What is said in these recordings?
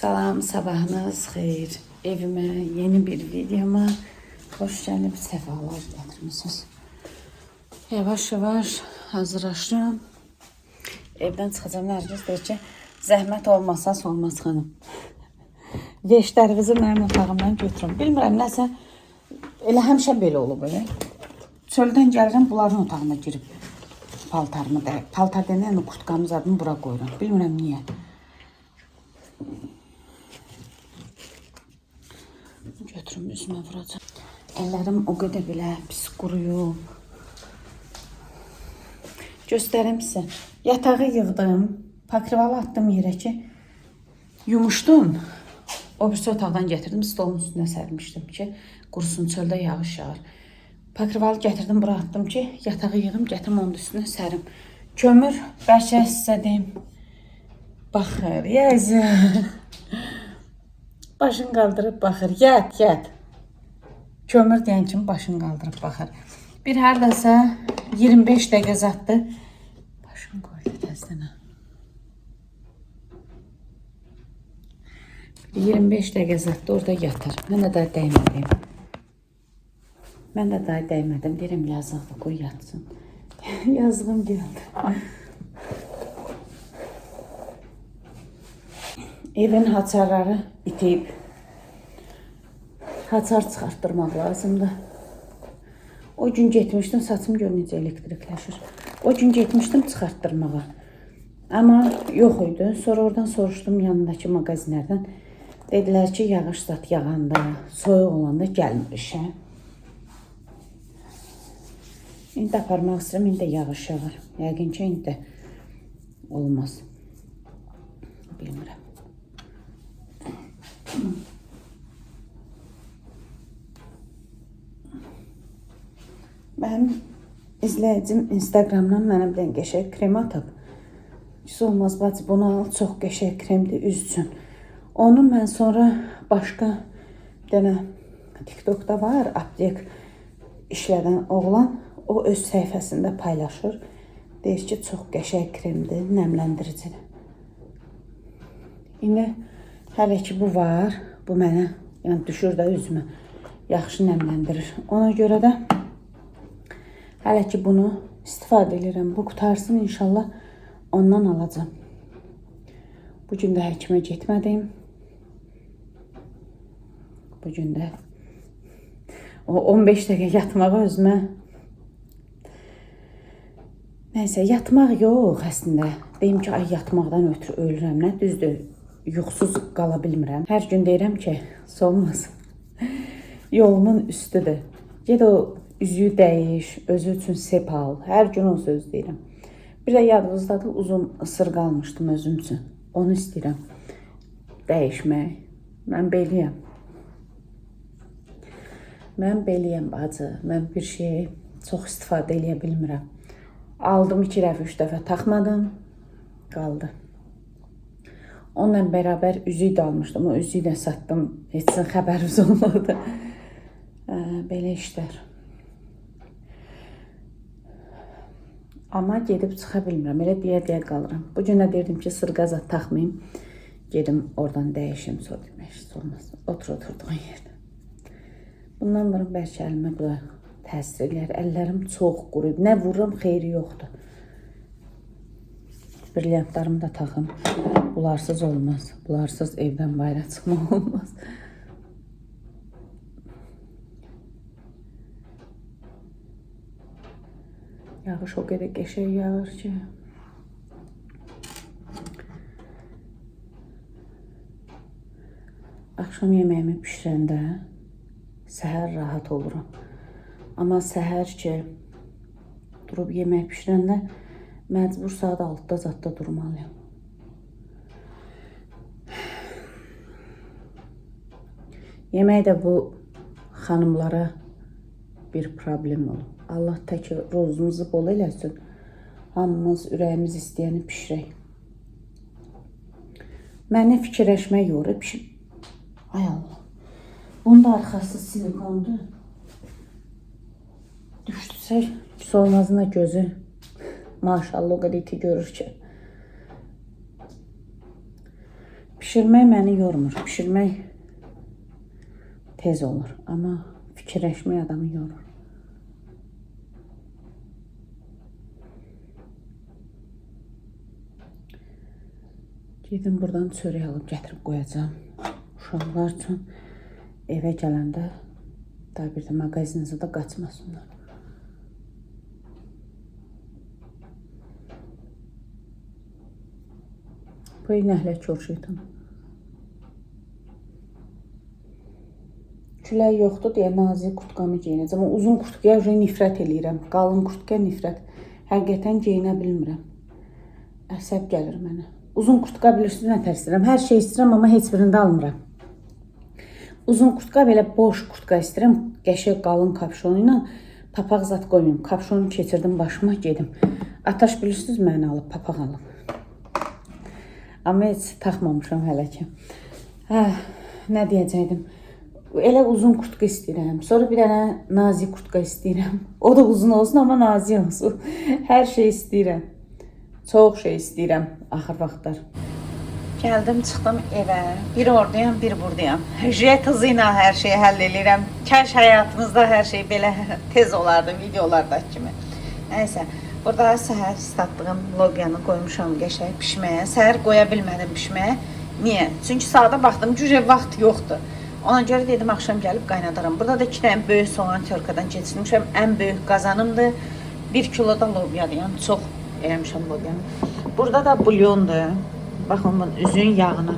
Salam, sabahınız xeyir. Evime yeni bir videoma hoş gəlib, səfalar gətirmişsiniz. Yavaş yavaş hazırlaşıram. Evdən çıxacağım. Nərgiz deyir ki, zəhmət olmasa olmaz xanım. Veşlərinizi mənim otağımdan götürün. Bilmirəm, nəsə elə həmişə belə olub. Çöldən gəlirəm, bunların otağına girib paltarımı da. Paltar denəyən kurtkamı zadını bura qoyuram. Bilmirəm niyə. Götürüm üzümə vuracağım. Əllərim o qədər belə pis quruyub. Göstərim sizə. Yatağı yığdım. Pakrivalı atdım yerə ki, yumuşdum. O birisi otaqdan gətirdim. Stolun üstünə sərmişdim ki, qurusun, çöldə yağış yağır. Pakrivalı gətirdim, bura atdım ki, yatağı yığım, gətirim onun üstünə sərim. Kömür, bəlkə sizə deyim. Baxır, yazıq. Başını qaldırıb baxır. Yat, yat. Kömür deyən kimi başını qaldırıb baxır. Bir haradasa 25 dəqiqə zatdı. Başını qoydu təzdən. 25 dəqiqə zatdı, orada yatır. Mən də daha dəymədim. Mən də daha dəymədim. Deyirəm, yazıqdır, qoy yatsın. Yazığım gəldi. Evin haçarları itib. Haçar çıxartdırmaq lazımdır. O gün getmişdim, saçım gör necə elektrikləşir. O gün getmişdim çıxartdırmağa. Amma yox idi. Sonra oradan soruşdum yanındakı mağazinlərdən. Dedilər ki, yağış zat yağanda, soyuq olanda gəlmir işə. İndi aparmaq istəyirəm, indi yağış yağır. Yəqin ki, indi olmaz. Bilmirəm. Mənim izləyicim Instagramdan mənə bir dənə qəşəng krem atıb. Hiç olmaz bacı, bunu al, çox qəşəng kremdir üz üçün. Onu mən sonra başqa bir dənə TikTokda var, aptek işlədən oğlan. O öz səhifəsində paylaşır. Deyir ki, çox qəşəng kremdir, nəmləndiricidir. İndi hələ ki bu var. Bu mənə yəni düşür də üzümə. Yaxşı nəmləndirir. Ona görə də hələ ki bunu istifadə edirəm. Bu qutarsın, inşallah ondan alacağım. Bugün də həkimə getmədim. Bugün də o 15 dəqiqə yatmağa özümə. Nəysə, yatmaq yox əslində. Deyim ki, ay yatmaqdan ötürü ölürəm. Nə düzdür, yuxusuz qala bilmirəm. Hər gün deyirəm ki, olmaz. Yolumun üstüdür. Ged o üzüyü dəyiş, özü üçün sep al. Hər gün o söz deyirəm. Bir də yadınızdadır, uzun ısırıq almışdım özüm üçün. Onu istəyirəm dəyişmək. Mən beliyəm. Mən beliyəm bacı. Mən bir şeyi çox istifadə eləyə bilmirəm. Aldım 2 dəfə, 3 dəfə taxmadım. Qaldı. Onunla bərabər üzüyü də almışdım. O üzüyü də satdım. Heç sizin xəbəriniz olmadı. Belə işlər. Amma gedib çıxa bilmirəm. Elə deyə qalıram. Bugün də deyirdim ki, sırqazat taxmayayım. Gedim oradan dəyişim. Sonra demək olmaz. Oturduğun yerdə. Bundan sonra bəlkə əlimə bu təsir eləyər. Əllərim çox quruyub. Nə vururum, xeyri yoxdur. Brilyantlarımı da taxım. Bularsız olmaz. Bularsız evdən bayra çıxmaq olmaz. Yağış o qədər qəşəng yağır ki. Axşam yeməyimi pişirəndə səhər rahat olurum. Amma səhər ki, durub yemək pişirəndə məcbur saat 6-da zadda durmalıyım. Yemək də bu xanımlara bir problem olur. Allah təki rozumuzu bol eləsin. Hamımız ürəyimiz istəyəni pişirək. Məni fikirləşmək yoru pişir. Ay Allah. Bunun da arxası silikondur. Düşdüsə, solmazına gözü. Maşallah o qədər iti görür ki. Pişirmək məni yormur. Pişirmək tez olur. Amma fikirləşmək adamı yorur. Gedim buradan çörək alıb gətirib qoyacağım. Uşaqlar üçün evə gələndə daha bir də mağazinizə də qaçmasınlar. Bu nəhlə kör şeytan. Külək yoxdur deyə nazik kurtkamı geyinəcəm. Amma uzun kurtkaya nifrət eləyirəm. Qalın kurtkaya nifrət. Həqiqətən geyinə bilmirəm. Əsəb gəlir mənə. Uzun kurtka bilirsiniz nə tər istəyirəm. Hər şey istəyirəm, amma heç birində almıram. Uzun kurtka belə boş kurtka istəyirəm. Qəşəng qalın kapşonu ilə papaq zat qoymayım. Kapşonu keçirdim başıma, gedim. Ataş bilirsiniz mənə alıb, papaq alıb. Amma heç taxmamışam hələ ki. Nə deyəcəkdim? Elə uzun kurtka istəyirəm. Sonra bir dənə nazik kurtka istəyirəm. O da uzun olsun, amma nazik olsun. Hər şey istəyirəm. Çox şey istəyirəm axır vaxtlar. Gəldim, çıxdım evə. Bir oradayam, bir buradayam. Jet hızı ilə hər şeyi həll edirəm. Kəş həyatınızda hər şey belə tez olardı videolardakı kimi. Nəysə, burada səhər ıslatdığım lobyanı qoymuşam qəşəng pişməyə. Səhər qoya bilmədim pişməyə. Niyə? Çünki saata baxdım, cücə vaxt yoxdur. Ona görə dedim, axşam gəlib qaynadaram. Burada da 2 dənə böyük soğan körkadan keçirmişəm. Ən böyük qazanımdır. 1 kilo da lobyadır, yəni çox eləmişəm lobyanı. Burada da bulyondur. Baxın bunun üzüyün yağını.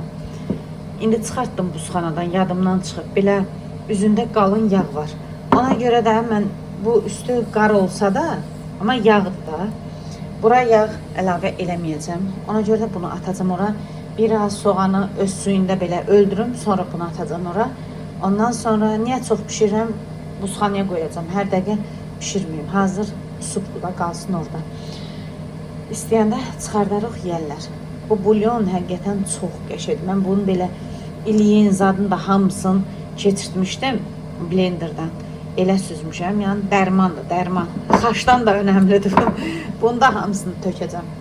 İndi çıxartdım buzxanadan, yadımdan çıxıb. Belə üzündə qalın yağ var. Ona görə də mən bu üstü qar olsa da, amma yağdır da. Bura yağ əlavə eləməyəcəm. Ona görə də bunu atacam ora. Biraz soğanı öz suyunda belə öldürüm, sonra bunu atacam ora. Ondan sonra niyə çox pişirəm? Buzxanaya qoyacam. Hər dəqiqə pişirməyim. Hazır supda qalsın orada. İstəyəndə çıxardarıq, yeyərlər. Bu bulyon həqiqətən çox qəşəngdir. Mən bunu belə iliyin zadını da hamısını keçirtmişdim blenderdan. Elə süzmüşəm. Yəni dərmandır, dərman. Xaçdan da önəmlidir. Bunu da hamısını tökəcəm.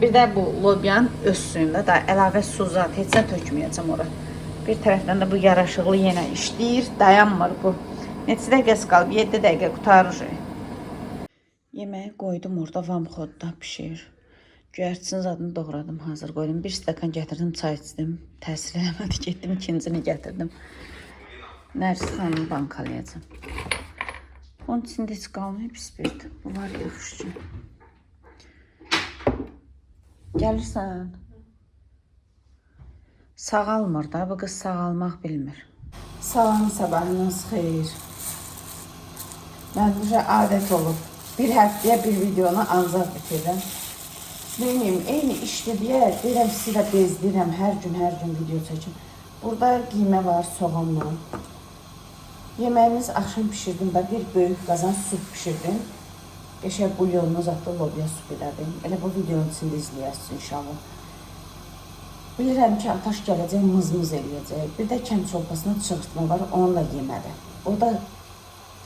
Bir də bu lobyan öz suyunda da əlavə su zat heç nə tökməyəcəm ora. Bir tərəfdən də bu yaraşıqlı yenə işləyir, dayanmır bu. Neçə dəqiqəsi qalıb? 7 dəqiqə qutarır. Yeməyi qoydum orada vamxodda pişir. Göyərçinin zadını doğradım, hazır qoydum. Bir stəkan gətirdim, çay içdim. Təsir eləmədi, getdim ikincini gətirdim. Nərsi xanımı bankalayacam. Onun içində heç qalmayıb spirт. Bu var yaxşı. Gəlirsən. Sağalmır da, bu qız sağalmaq bilmir. Salam, sabahınız xeyir. Mən bizə adət olub. Bir həftəyə bir videonu ancaq bitirirəm. Neyim, eyni işdir deyə deyirəm, sizi də bezdirəm, hər gün video çəkim. Burada qiymə var, soğanla. Yeməyimiz axşam pişirdim və bir böyük qazan süt pişirdim. Qəşəng bulyonunu zatda lobya süt elədim. Elə bu videonun içində izləyəsiniz inşallah. Bilirəm ki, ataş gələcək, mız-mız eləyəcək. Bir də kənd çolpasına çığırtma var, onu da yemədi. O da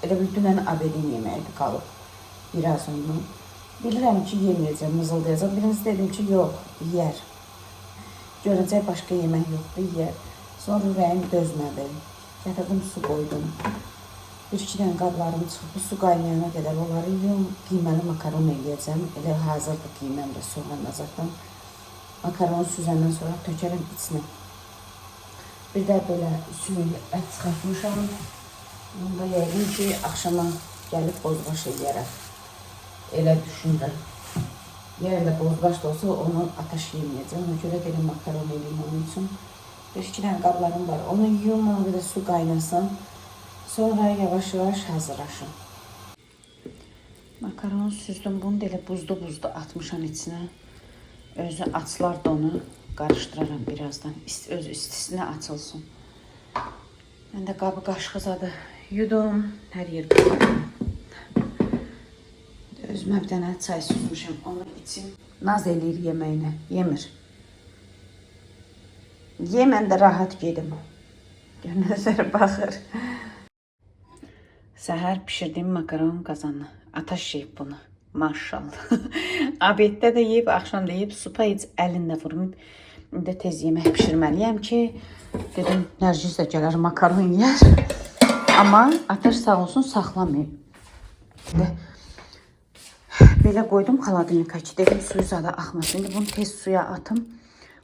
elə bir dünən abedin yeməyidir qalıb. Biraz ondan. Bilirəm ki, yeməyəcək, mızıldayacaq. Biriniz dedim ki, yox, yiyər. Görəcək, başqa yemək yoxdur, yiyər. Sonra ürəyim dözmədi. Gətirdim, su qoydum. Bir-iki dənə qablarım çıxıb, bu su qaynayana qədər onları yiyəm, qiyməli makaron eləyəcəm. Elə hazırdır qiyməm də soğanla zaten. Makaronu süzəndən sonra tökərəm içinə. Bir də belə suyun ət çıxartmışam. Bunu da yəqin ki, axşama gəlib bozbaş eləyərəm. Elə düşünürəm. Yerində bozbaş da olsa onu ataş yeməyəcəm. Ona görə gəlin makaron eləyim onun üçün. Bir-iki dənə qablarım var. Onu yiyəm, ona bir də su qaynasın. Sonra yavaş-yavaş hazırlaşın. Makaronu süzdüm. Bunu da elə buzlu-buzlu atmışam içinə. Özü açılar da onu qarışdıraram birazdan. Öz istisinə açılsın. Mən də qabı qaşıqazadı yudum. Hər yer qabarım. Özümə bir dənə çay süzmüşəm. Onu içim. Naz eləyir yeməyinə. Yemir. Yemən də rahat gedim. Gözlərə baxır. Səhər pişirdiyim makaron qazanı. Ataş yeyib bunu. Maşallah. Abeddə də yeyib, axşam da yeyib. Supa heç əlində vurmayıb. İndi tez yemək bişirməliyəm ki, dedim Nərgiz də gələr makaron yeyər. Amma Ataş sağ olsun saxlamayıb. Belə qoydum xaladilnika ki, dedim suyu zada axmasın. İndi bunu tez suya atım,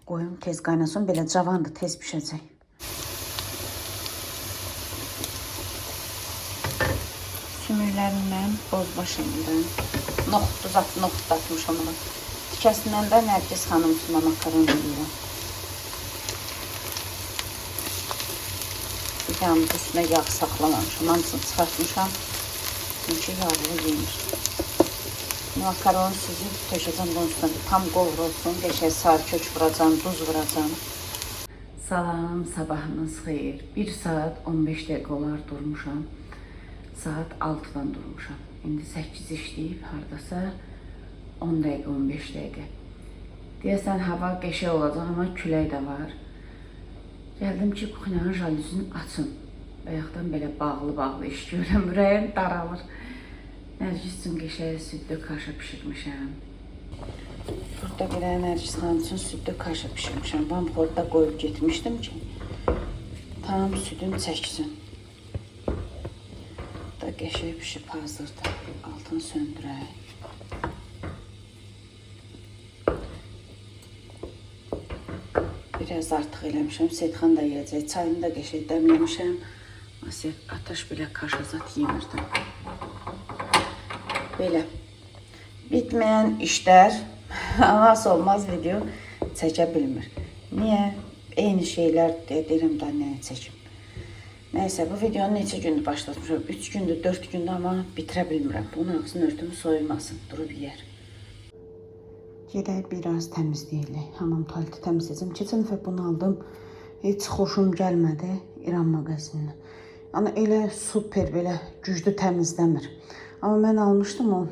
qoyum tez qaynasın. Belə cavandır, tez pişəcək. Sümüklərindən bozbaşından noxud atmışam ona. Tikəsindən də Nərgiz xanım üstünə makaron yeyirəm. Bir yanı üstünə yağ saxlamamışam, hamısını çıxartmışam. Çünki yağlı yeyir. Makaron süzüb tökəcəm bunun üstünə. Tam qovrulsun, qəşəng sarı kök vuracam, duz vuracam. Salam, sabahınız xeyir. 1 saat 15 dəqiqə olar durmuşam. Saat 6-dan durmuşam. İndi 8 işləyib, haradasa 10 dəqiqə, 15 dəqiqə. Deyəsən, hava qəşəng olacaq, amma külək də var. Gəldim ki, kuxnyanın jalüzünü açım. Bayaqdan belə bağlı iş görürəm, ürəyim daralır. Nərgiz üçün qəşəng südlü kaşa pişirmişəm. Burada belə Nərgiz xanım üçün südlü kaşa pişirmişəm. Bamxorda qoyub getmişdim ki, tam südün çəksin. Da qəşəng pişib hazırdır. Altını söndürək. Biraz artıq eləmişəm. Seyidxan da yiyəcək. Çayını da qəşəng dəmləmişəm. Ataş belə kaşa zat yemirdim. Belə. Bitməyən işlər nasıl olmaz video çəkə bilmir. Niyə? Eyni şeylər deyirəm da nəyə çəkim. Nəysə, bu videonu neçə gündür başlatmışam. 3 gündür, 4 gündür, amma bitirə bilmirəm. Bunun ağzının örtümü soyulmasın, durub yeyər. Gedək biraz təmizləyək. Hamam tualeti təmizləyəcəm. Keçən dəfə bunu aldım. Heç xoşum gəlmədi İran mağazinində. Yəni elə super, belə güclü təmizləmir. Amma mən almışdım o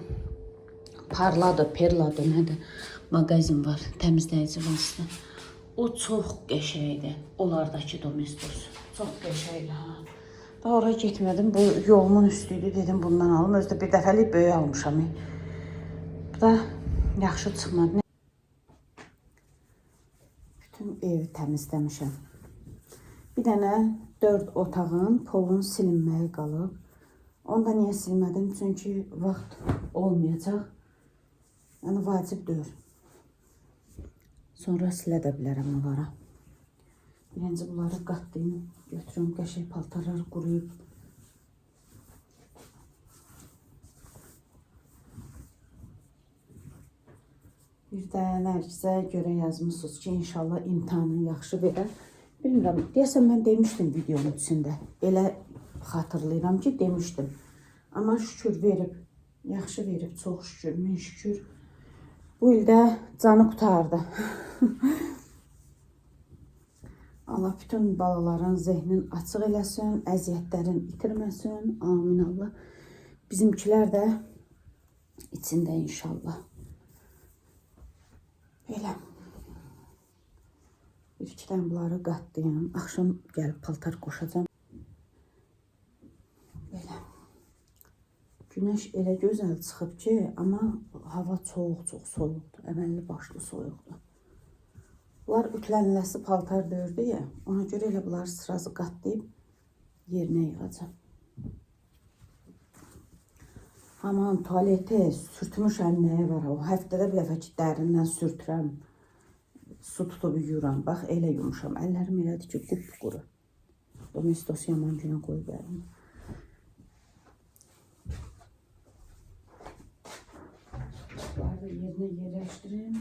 parladı, perladı, nədir? Mağazin var, təmizləyici vasitə. O çox qəşəngdir. Onlardakı Domestos. Çox qəşəngdir, ha. Daha oraya getmədim. Bu yolumun üstüydü. Dedim bundan alım. Özdə bir dəfəlik böyük almışam. Bu da yaxşı çıxmadı. Bütün evi təmizləmişəm. Bir dənə 4 otağın polun silinməyi qalıb. Onu da niyə silmədim? Çünki vaxt olmayacaq. Yəni vacib deyil. Sonra silə də bilərəm onlara. Birinci bunları qatlayım, götürüm, qəşəng paltarları quruyub. Bir də Nərgizə görə yazmışsınız ki, inşallah imtahanı yaxşı verər. Bilmirəm, deyəsən mən demişdim videonun içində. Elə xatırlayıram ki, demişdim. Amma şükür verib, yaxşı verib, çox şükür, min şükür. Bu ildə canı qutardı. Allah bütün balaların zehnin açıq eləsin, əziyyətlərin itirməsin. Amin Allah. Bizimkilər də içində inşallah. Belə. Bir-iki dənə bunları qatlayım. Axşam gəlib paltar qoşacam. Belə. Günəş elə gözəl çıxıb ki, amma hava çox soyuqdur. Əməlli başlı soyuqdur. Bunlar ütlənləsi paltar dördü ya. Ona görə elə bunları sırası qatlayıb yerinə yığacam. Aman tualeti sürtmüşəm nəyə var. O həftədə bir dəfə ki, dərindən sürtürəm. Su tutub yuyuram. Bax, elə yumuşam. Əllərim elədir ki, qupquru. Domestos yaman günə qoyub əlim. Bunları da yerinə yerləşdirim.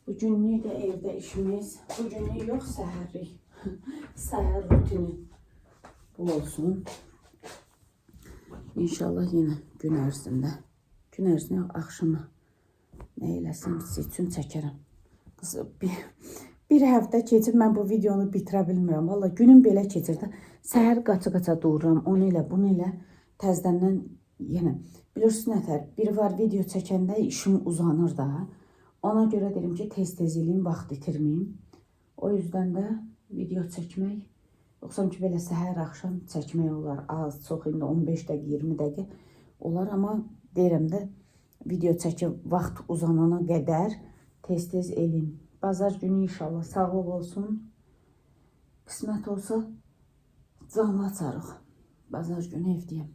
Bugünlük də evdə işimiz. Bugünlük yox, səhərlik. Səhər rutini bu olsun. İnşallah yenə gün ərzində. Gün ərzində yox, axşamı nə eləsəm sizin üçün çəkərəm. Qızım, bir həftə keçib mən bu videonu bitirə bilmirəm. Valla günüm belə keçir də. Səhər qaça-qaça dururam. Onu ilə, bunu ilə təzdəndən yenə. Bilirsiniz nətər, bir var video çəkəndə işim uzanır da. Ona görə deyirəm ki, tez-tez eləyim, vaxt itirməyim. O yüzden də video çəkmək, yoxsam ki, belə səhər-axşam çəkmək olar. Az, çox, indi 15 dəqiqə, 20 dəqiqə olar. Amma deyirəm də, video çəkib vaxt uzanana qədər tez-tez eləyim. Bazar günü inşallah sağlıq olsun. Qismət olsa canlı açarıq. Bazar günü evdəyəm.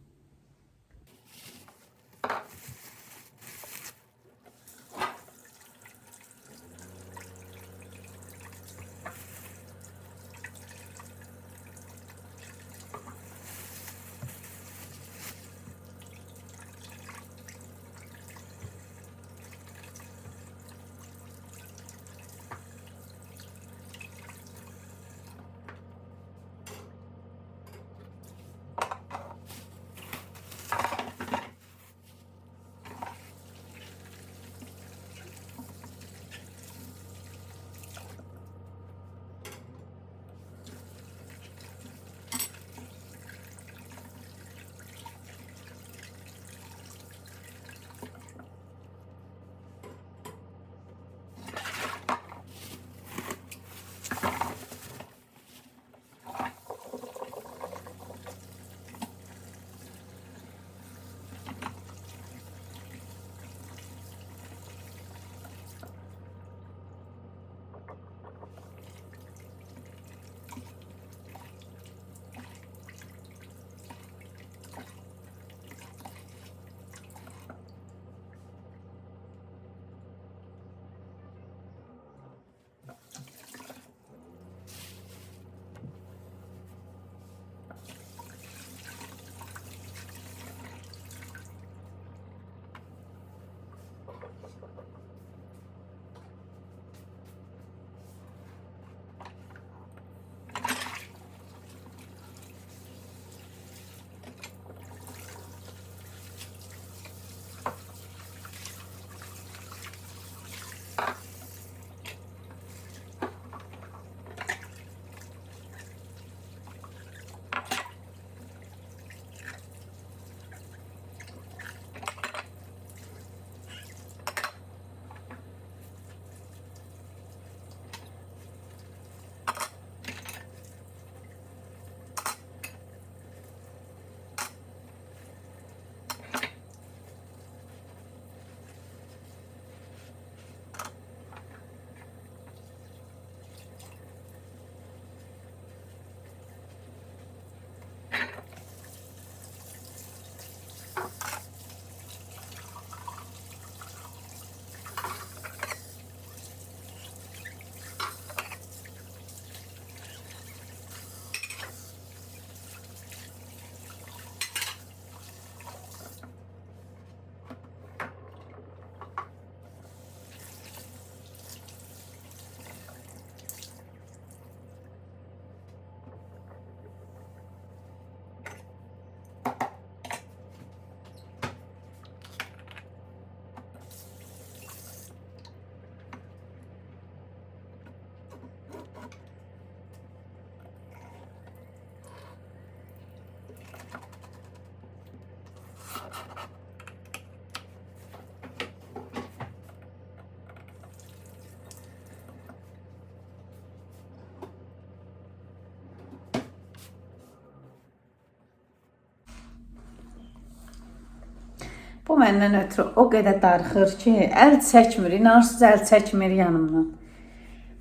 Bu məndən ötürü o qədər darıxır ki, əl çəkmir, inarsız əl çəkmir yanımdan.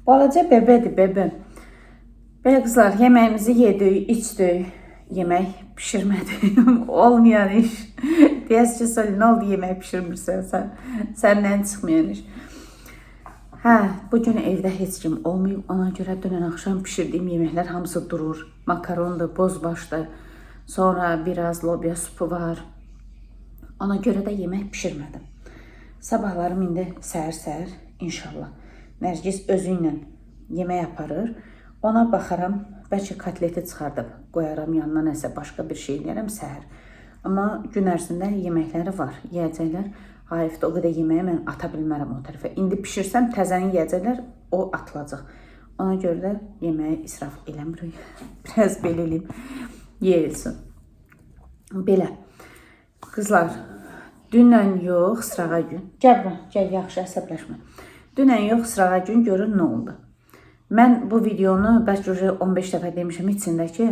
Balaca bebedir, bebe. Belə qızlar, yeməyimizi yedik, içdik. Yemək pişirmədim, olmayan iş. Deyəs ki, söyle, nə oldu yemək pişirmirsən sən? Səndən çıxmayan iş. Hə, bugün evdə heç kim olmayıb, ona görə dünən axşam pişirdiyim yeməklər hamısı durur. Makarondur, bozbaşdır, sonra biraz lobya supu var. Ona görə də yemək pişirmədim. Sabahlarım indi səhər-səhər inşallah. Nərgiz özü ilə yemək aparır. Ona baxaram, bəlkə kotleti çıxardıb qoyaram yanına, nəsə başqa bir şey eləyərəm səhər. Amma gün ərzində yeməkləri var, yeyəcəklər. Hayıfda o qədər yeməyi mən ata bilmərəm o tərəfə. İndi pişirsəm təzəni yeyəcəklər, o atılacaq. Ona görə də yeməyi israf eləmirik. Biraz belə eləyim, yeyilsin. Belə. Qızlar, dünən yox, sırağa gün. Gəl, yaxşı, əsəbləşmə. Dünən yox, sırağa gün görün nə oldu. Mən bu videonu bəlkə 15 dəfə demişəm içindəki,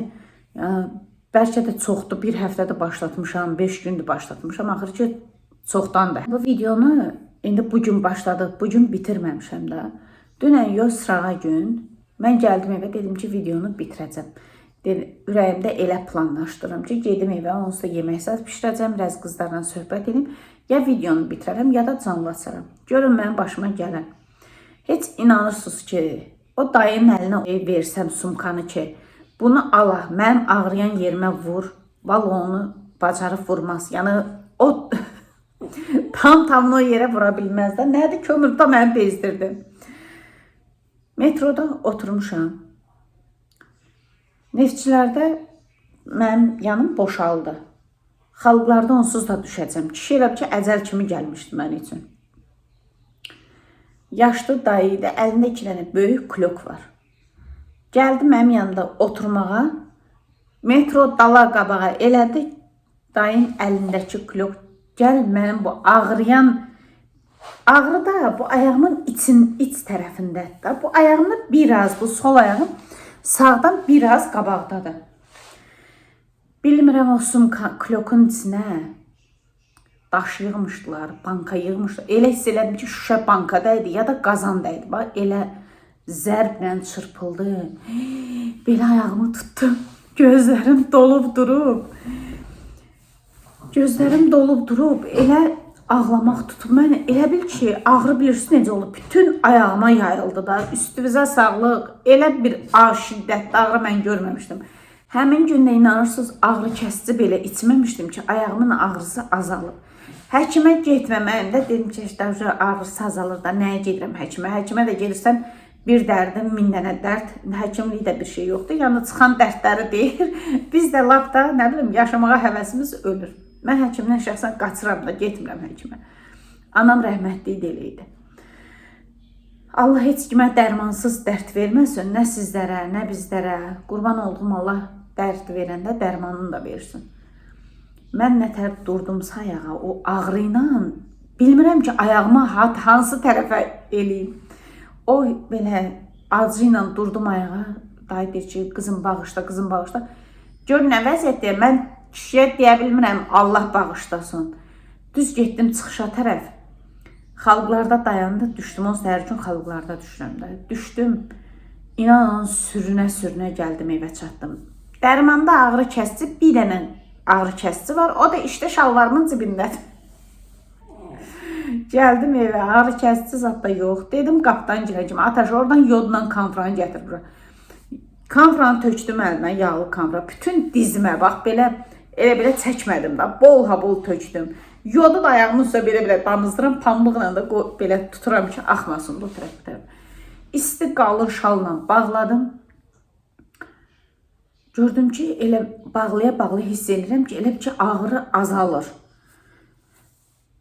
bəlkə də çoxdur, bir həftədə başlatmışam, 5 gündür başlatmışam, axır ki çoxdandır. Bu videonu İndi bu gün başladı, bu gün bitirməmişəm də. Dünən yox sırağa gün mən gəldim evə, dedim ki, videonu bitirəcəm. Ürəyimdə elə planlaşdırım ki, gedim evə, onsuz da yemək zat bişirəcəm, biraz qızlarla söhbət edeyim. Ya videonu bitirərəm, ya da canlı açaram. Görün mənim başıma gələn. Heç inanırsınız ki, o dayının əlinə versəm sumkanı ki, bunu ala, mənim ağrıyan yerimə vur, vallahi onu bacarıb vurmaz. Yəni o tamına o yerə vura bilməz də. Nədir, kömürdə məni bezdirdi. Metroda oturmuşam. Neftçilərdə mənim yanım boşaldı. Xalqlarda onsuz da düşəcəm. Kişi elə ki, əcəl kimi gəlmişdi mən üçün. Yaşlı dayı idi, əlində 2 dənə böyük klok var. Gəldi mənim yanımda oturmağa. Metro dala qabağa elədi. Dayın əlindəki klok. Gəl mənim bu ağrıyan, ağrı da bu ayağımın iç tərəfindədir. Bu ayağımda biraz, bu sol ayağım sağdan biraz qabaqdadır. Bilmirəm o sumka klokun içinə daş yığmışdılar, banka yığmışdılar. Elə hiss elədim ki, şüşə bankadaydı ya da qazandaydı. Bax, elə zərblə çırpıldı. Belə ayağımı tuttum. Gözlərim dolub durub. Gözlərim dolub durub. Elə ağlamaq tutub. Mən elə bil ki, ağrı bilirsin necə olub. Bütün ayağıma yayıldı da. Üstünüzə sağlıq. Elə bir şiddətli ağrı mən görməmişdim. Həmin gündə inanırsınız, ağrı kəsici belə içməmişdim ki, ayağımın ağrısı azalıb. Həkimə getməməyimdə dedim ki, işte ağrısı azalır da, nəyə gedirəm həkimə? Həkimə də gelirsən, bir dərdim, 1000 dənə dərd, həkimlik də bir şey yoxdur. Yəni çıxan dərdləri deyir. Biz də lap da, nə bilim, yaşamağa həvəsimiz ölür. Mən həkimdən şəxsən qaçıram da, getmirəm həkimə. Anam rəhmətli elə idi. Allah heç kimə dərmansız dərd verməsin, nə sizlərə, nə bizlərə. Qurban oldum, Allah dərd verəndə dərmanını da versin. Mən nə tərəf durdumsa ayağa, o ağrı ilə, bilmirəm ki, ayağıma hansı tərəfə eləyim. O belə acı ilə durdum ayağa, dayı deyir ki, qızım bağışla, qızım bağışla. Gör nə vəziyyətdir, mən kişiyə deyə bilmirəm, Allah bağışlasın. Düz getdim çıxışa tərəf. Xalqlarda dayandı, düşdüm, o səhər gün xalqlarda düşürəm də. Düşdüm, inanın sürünə gəldim, evə çatdım. Dərmanda ağrı kəsici, bir dənə ağrı kəsici var, o da işte şalvarımın cibindədir. Gəldim evə, ağrı kəsici zat da yox. Dedim, qapıdan girəcəm, ataş oradan yodla kamfranı gətir bura. Kamfranı tökdüm əlimə, yağlı kamfra, bütün dizimə, bax belə çəkmədim da, bol tökdüm. Yodu da ayağımın üstə belə damızdıram, pambıqla da belə tuturam ki, axmasın bu tərəf. İsti qalın şalla bağladım. Gördüm ki, elə bağlaya hiss edirəm ki, elə ki, ağrı azalır.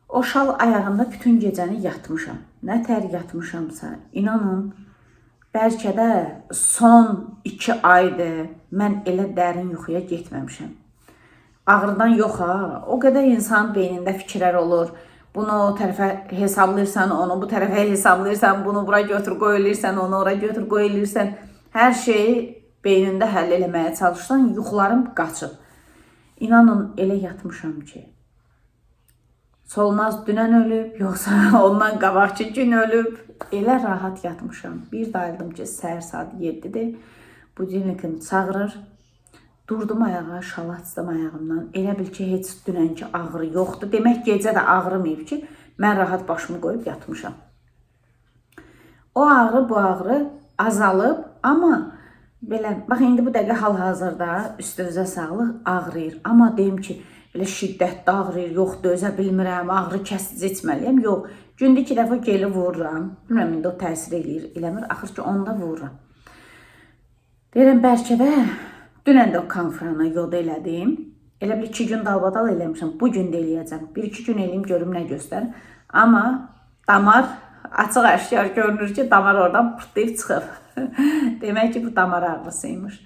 O şal ayağında bütün gecəni yatmışam. Nə tər yatmışamsa, inanın, bəlkə də son 2 aydır mən elə dərin yuxuya getməmişəm. Ağrıdan yox ha, o qədər insanın beynində fikirlər olur. Bunu o tərəfə hesablayırsan, onu bu tərəfə hesablayırsan, bunu bura götür qoy eləyirsən, onu ora götür qoy eləyirsən. Hər şeyi beynində həll eləməyə çalışsan, yuxularım qaçıb. İnanın, elə yatmışam ki, Solmaz dünən ölüb, yoxsa ondan qabaqçı gün ölüb. Elə rahat yatmışam. Bir dayıldım ki, səhər saat 7-dir. Budilnikim çağırır. Durdum ayağa, şal açdım ayağımdan. Elə bil ki, heç dünənki ağrı yoxdur. Demək, gecə də ağrımayıb ki, mən rahat başımı qoyub yatmışam. O ağrı, bu ağrı azalıb, amma belə, bax, indi bu dəqiqə hal-hazırda üstünüzə sağlıq ağrıyır. Amma deyim ki, elə şiddətli ağrıyır, yox, dözə bilmirəm, ağrı kəsici içməliyəm, yox. Gündə 2 dəfə geli vururam. Bilmirəm, indi o təsir eləyir, eləmir. Axır ki, onu da vururam. Deyirəm, bəlkə də dünən də o konfranı yod elədim. Elə bir 2 gün dalbadal eləmişəm. Bugün də eləyəcəm. 1-2 gün eləyim, görüm nə göstərir. Amma damar açıq əşkar görünür ki, damar oradan pırtlayıb çıxıb. Demək ki, bu damar ağrısıymış.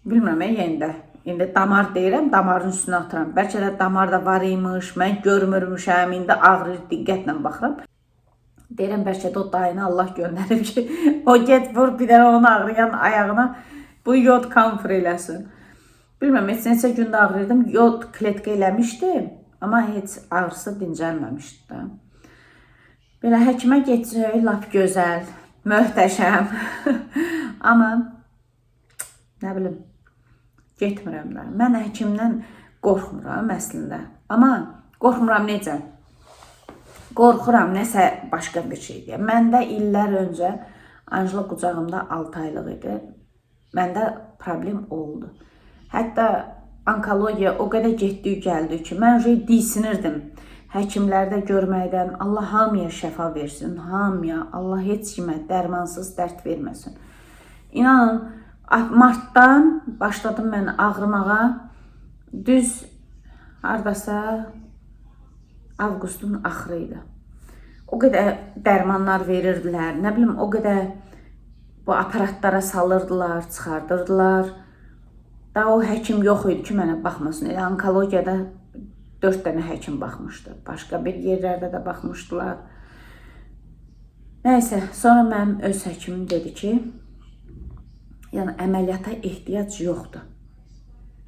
Bilmirəm, yenə İndi damar deyirəm, damarın üstünə atıram. Bəlkə də damar da var imiş, mən görmürmüşəm, indi ağrır, diqqətlə baxıram. Deyirəm, bəlkə də o dayını Allah göndərib ki, o get vur bir dənə onun ağrıyan ayağına bu yod kamfer eləsin. Bilmirəm, heç neçə gündə ağrıyırdım, yod kletka eləmişdim, amma heç ağrısı dincəlməmişdi. Belə həkimə getsək, lap gözəl, möhtəşəm. Amma nə bilim, getmirəm də. Mən həkimdən qorxmuram əslində. Amma qorxmuram necə? Qorxuram nəsə başqa bir şeydir. Məndə illər öncə Anjela qucağımda 6 aylıq idi. Məndə problem oldu. Hətta onkologiya o qədər getdi gəldi ki, mən diysinirdim həkimlərdə görməkdən. Allah hamıya şəfa versin, hamıya. Allah heç kimə dərmansız dərd verməsin. İnanın, martdan başladım mən ağrımağa. Düz hardasa avqustun axırı idi. O qədər dərmanlar verirdilər. Nə bilim, o qədər bu aparatlara salırdılar, çıxardırdılar. Da o həkim yox idi ki, mənə baxmasın. Elə onkologiyada 4 dənə həkim baxmışdı. Başqa bir yerlərdə də baxmışdılar. Nəysə, sonra mənim öz həkimim dedi ki, yəni əməliyyata ehtiyac yoxdur.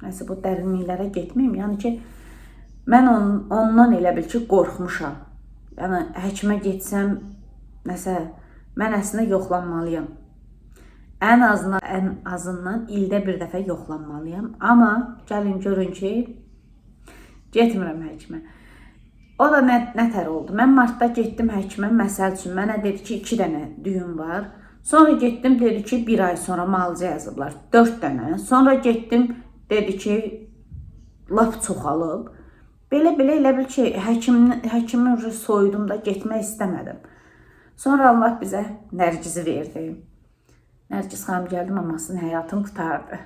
Nəysə, bu dərinliklərə getməyim. Yəni ki, mən ondan elə bil ki, qorxmuşam. Yəni, həkimə getsəm, nəsə, mən əslində yoxlanmalıyam. Ən azından ildə bir dəfə yoxlanmalıyam. Amma gəlin görün ki, getmirəm həkimə. O da nətər oldu. Mən martda getdim həkimə, məsəl üçün mənə dedi ki, 2 dənə düyün var. Sonra getdim, dedi ki, 1 ay sonra müalicə yazıblar, 4 dənə. Sonra getdim, dedi ki, lap çoxalıb. Belə elə bil ki, həkimin soyudum da getmək istəmədim. Sonra Allah bizə Nərgizi verdi. Nərgiz xanım gəldi, mamasının həyatını qutardı.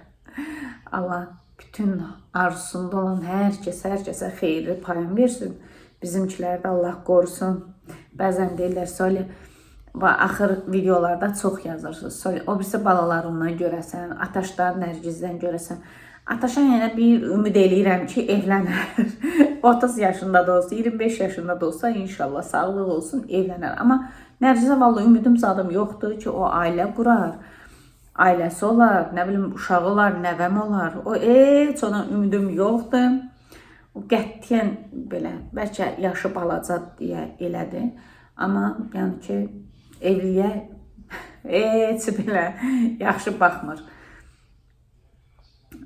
Allah bütün arzusunda olan hər kəsə xeyirli payın versin. Bizimkiləri də Allah qorusun. Bəzən deyirlər, Sonya, axır videolarda çox yazırsınız. O birisi balalarından görəsən, Ataşdan, Nərgizdən görəsən. Ataşa yenə bir ümid eləyirəm ki, evlənər. 30 yaşında da olsa, 25 yaşında da olsa, inşallah sağlıq olsun, evlənər. Amma Nərgizə vallahi ümidim zadım yoxdur ki, o ailə qurar. Ailəsi olar, nə bilim, uşağı olar, nəvəm olar. O heç ona ümidim yoxdur. O qətiyyən belə, bəlkə yaşı balaca deyə elədi. Amma yəni ki, evliliyə heç belə yaxşı baxmır.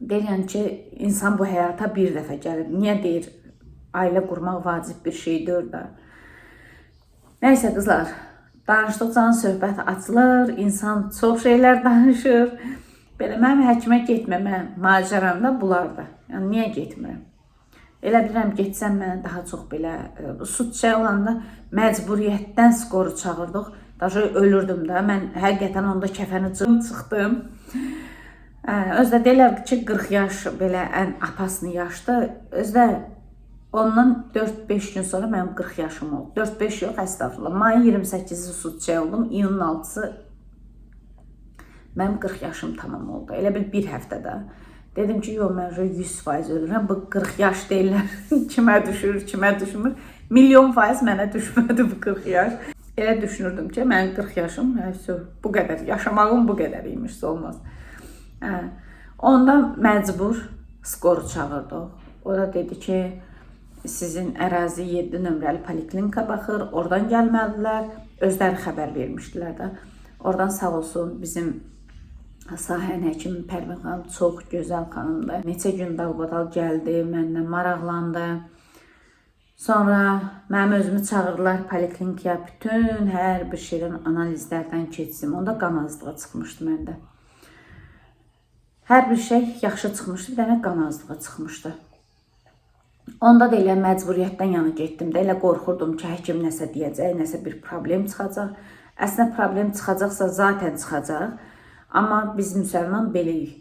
Deyirəm ki, insan bu həyata bir dəfə gəlir. Niyə deyir, ailə qurmaq vacib bir şeydir da. Nəysə qızlar, danışdıqca söhbət açılır, insan çox şeylər danışır. Belə mənim həkimə getməmə macəram da bunlardır. Yəni, niyə getmirəm? Elə bilirəm, getsəm mənə daha çox belə, su çiçəyi olanda məcburiyyətdən skoru çağırdıq. Daha ölürdüm də, mən həqiqətən onda kəfəni çıxdım. Özdə deyirlər ki, 40 yaş belə ən apasını yaşdır. Özdə ondan 4-5 gün sonra mənim 40 yaşım oldu. 4-5 yox, əstəğfurullah. Mayın 28-i su çiçəyi oldum, iyunun 6-sı mənim 40 yaşım tamam oldu. Elə bir həftədə. Dedim ki, yox, mən 100% ölürəm. Bu 40 yaş deyirlər, kimə düşür, kimə düşmür. Milyon faiz mənə düşmədi bu 40 yaş. Elə düşünürdüm ki, mənim 40 yaşım, bu qədər, yaşamağım bu qədər imiş, olmaz. Onda məcbur skoru çağırdıq. O da dedi ki, sizin ərazi 7 nömrəli poliklinika baxır, oradan gəlmədilər, özləri xəbər vermişdilər də. Oradan sağ olsun bizim sahən həkimi Pərvin xanım çox gözəl xanımdır. Neçə gün dalbadal gəldi, məndən maraqlandı. Sonra mənim özümü çağırdılar poliklinikaya, bütün hər bir şeydən analizlərdən keçsim. Onda qan azlığı çıxmışdı məndə. Hər bir şey yaxşı çıxmışdı, bir dənə qan azlığı çıxmışdı. Onda da elə məcburiyyətdən yana getdim də, elə qorxurdum ki, həkim nəsə deyəcək, nəsə bir problem çıxacaq. Əslində problem çıxacaqsa zaten çıxacaq. Amma biz müsəlman beləyik.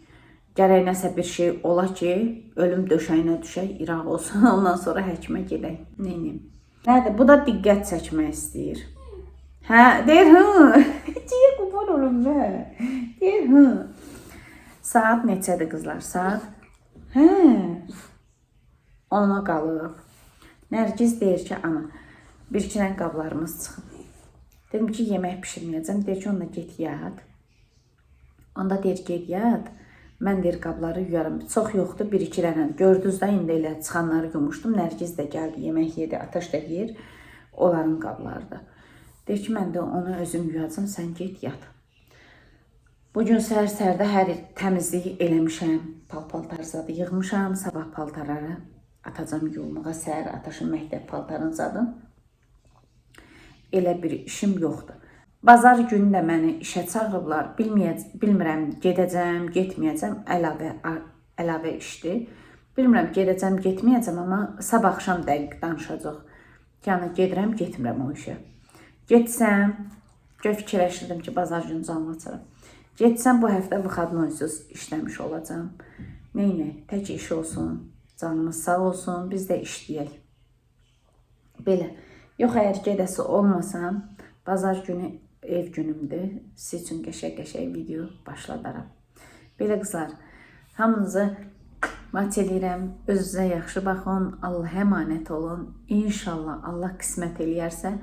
Gərək nəsə bir şey ola ki, ölüm döşəyinə düşək, iraq olsun, ondan sonra həkimə gedək. Neyim? Nədir? Bu da diqqət çəkmək istəyir. Hə, deyir, hı. Deyir, qurban olum nə? Deyir, hı. Saat neçədir qızlar? Saat? Hə. Ona qalıb. Nərgiz deyir ki, ana, bir-iki dənə qablarımız çıxıb. Dedim ki, yemək pişirməyəcəm. Deyir ki, onunla get yat. Onda deyir, get yat. Mən deyir, qabları yuyaram. Çox yoxdur, bir-iki dənə. Gördünüz də, indi elə çıxanları yumuşdum. Nərgiz də gəldi, yemək yedi, Ataş da yeyir. Onların qablarıdır. Deyir ki, mən də onu özüm yuyacam, sən get yat. Bugün səhər-səhərdə hər təmizliyi eləmişəm, paltar zadı yığmışam, sabah paltarları atacam yuyulmağa, səhər ataşın məktəb paltarını zadım. Elə bir işim yoxdur. Bazar günü də məni işə çağırıblar, bilmirəm gedəcəm, getməyəcəm, əlavə işdir. Bilmirəm gedəcəm, getməyəcəm, amma sabah axşam dəqiq danışacaq. Yəni gedirəm, getmirəm o işə. Getsəm, fikirləşirdim ki, bazar günü canlı açarım. Getsəm bu həftə vıxadnoysuz işləmiş olacam. Neynə, tək iş olsun, canımız sağ olsun, biz də işləyək. Belə. Yox, əgər gedəsi olmasam, bazar günü ev günümdür. Siz üçün qəşəng video başladaram. Belə qızlar, hamınızı mat eləyirəm. Özünüzə yaxşı baxın, Allah'a əmanət olun. İnşallah Allah qismət eləyərsə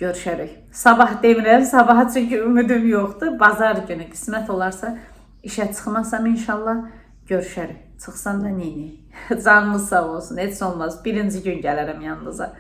görüşərik. Sabah demirəm, sabaha çünki ümidim yoxdur. Bazar günü qismət olarsa, işə çıxmasam inşallah görüşərik. Çıxsam da neyini? Canınız sağ olsun, heç olmaz. Birinci gün gələrəm yanınıza.